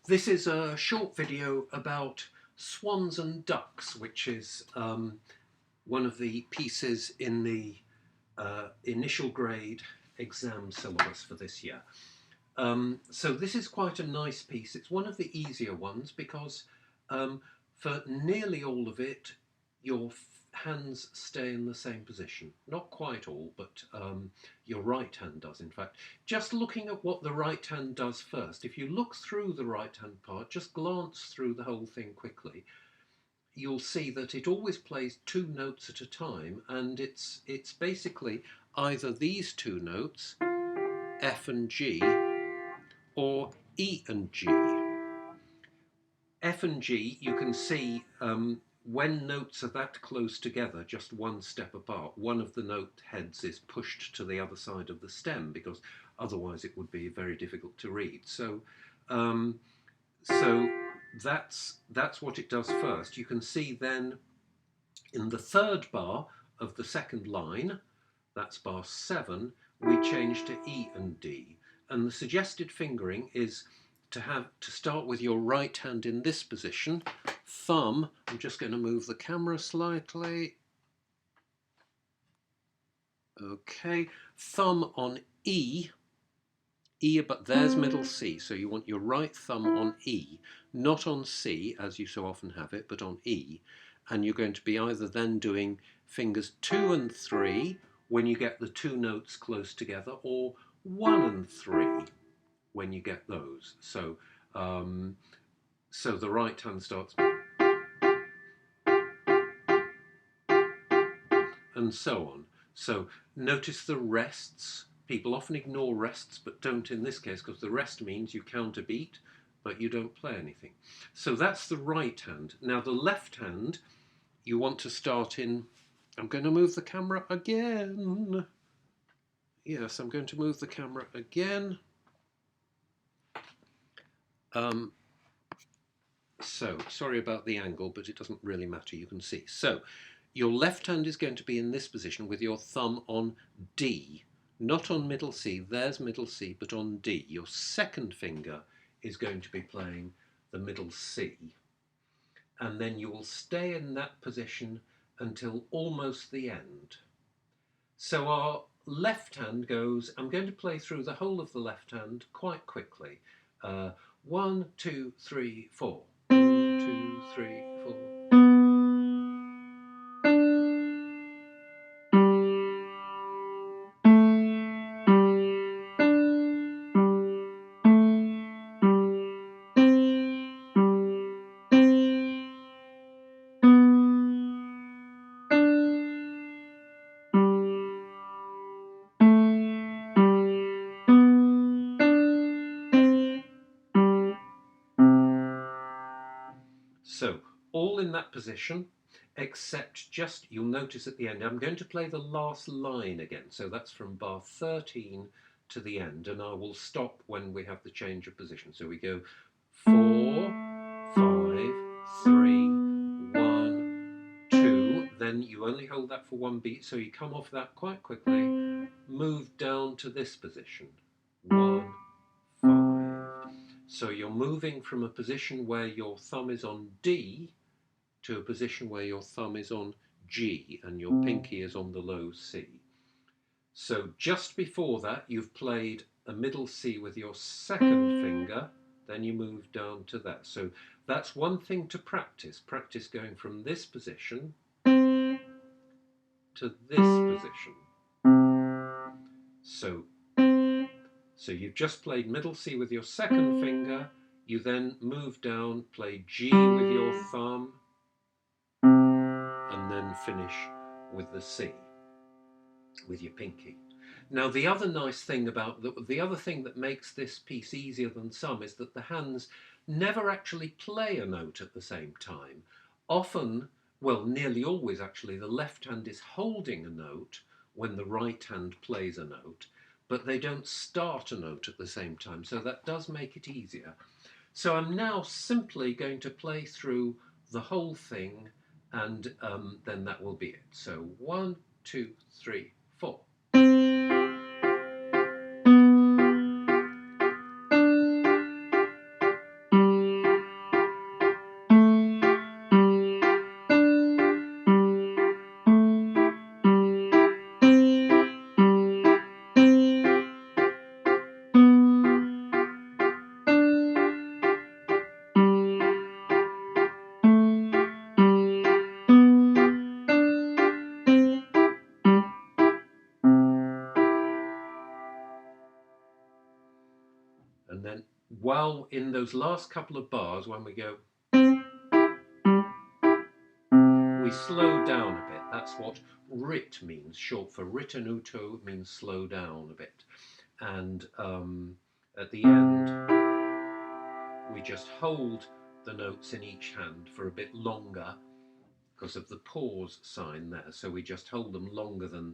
This is a short video about Swans and Ducks, which is one of the pieces in the initial grade exam syllabus for this year. So this is quite a nice piece. It's one of the easier ones because for nearly all of it, your hands stay in the same position. Not quite all, but your right hand does, in fact. Just looking at what the right hand does first, if you look through the right hand part, just glance through the whole thing quickly, you'll see that it always plays two notes at a time, and it's basically either these two notes, F and G, or E and G. F and G, you can see when notes are that close together, just one step apart, one of the note heads is pushed to the other side of the stem because otherwise it would be very difficult to read. So that's what it does first. You can see then in the third bar of the second line, that's bar 7, we change to E and D. And the suggested fingering is to start with your right hand in this position, thumb, I'm just going to move the camera slightly, okay, thumb on E, but there's middle C, so you want your right thumb on E, not on C as you so often have it, but on E, and you're going to be either then doing fingers 2 and 3 when you get the two notes close together, or 1 and 3 when you get those. So so the right hand starts, and so on. So notice the rests. People often ignore rests, but don't in this case, because the rest means you count a beat, but you don't play anything. So that's the right hand. Now the left hand, you want to start in, I'm going to move the camera again. Yes, I'm going to move the camera again. So, sorry about the angle, but it doesn't really matter, you can see. So, your left hand is going to be in this position with your thumb on D, not on middle C, there's middle C, but on D. Your second finger is going to be playing the middle C. And then you will stay in that position until almost the end. So our left hand goes, I'm going to play through the whole of the left hand quite quickly. 1, 2, 3, 4. 1, 2, 3, 4. So, all in that position, except just, you'll notice at the end, I'm going to play the last line again. So that's from bar 13 to the end, and I will stop when we have the change of position. So we go 4, 5, 3, 1, 2. Then you only hold that for one beat, so you come off that quite quickly, move down to this position. 1, 5. So you're moving from a position where your thumb is on D to a position where your thumb is on G and your pinky is on the low C. So just before that, you've played a middle C with your second finger, then you move down to that. So that's one thing to practice. Practice going from this position to this position. So you've just played middle C with your second finger, you then move down, play G with your thumb, and then finish with the C, with your pinky. Now the other nice thing about, the other thing that makes this piece easier than some is that the hands never actually play a note at the same time. Often, well, nearly always actually, the left hand is holding a note when the right hand plays a note, but they don't start a note at the same time, so that does make it easier. So I'm now simply going to play through the whole thing, and then that will be it. So 1, 2, 3, 4. while in those last couple of bars, when we go, we slow down a bit. That's what rit means, short for ritenuto, means slow down a bit. And at the end, we just hold the notes in each hand for a bit longer because of the pause sign there. So we just hold them longer than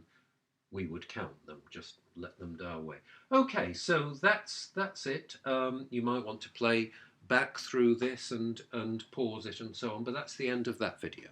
we would count them, just let them die away. Okay, so that's it. You might want to play back through this and pause it and so on, but that's the end of that video.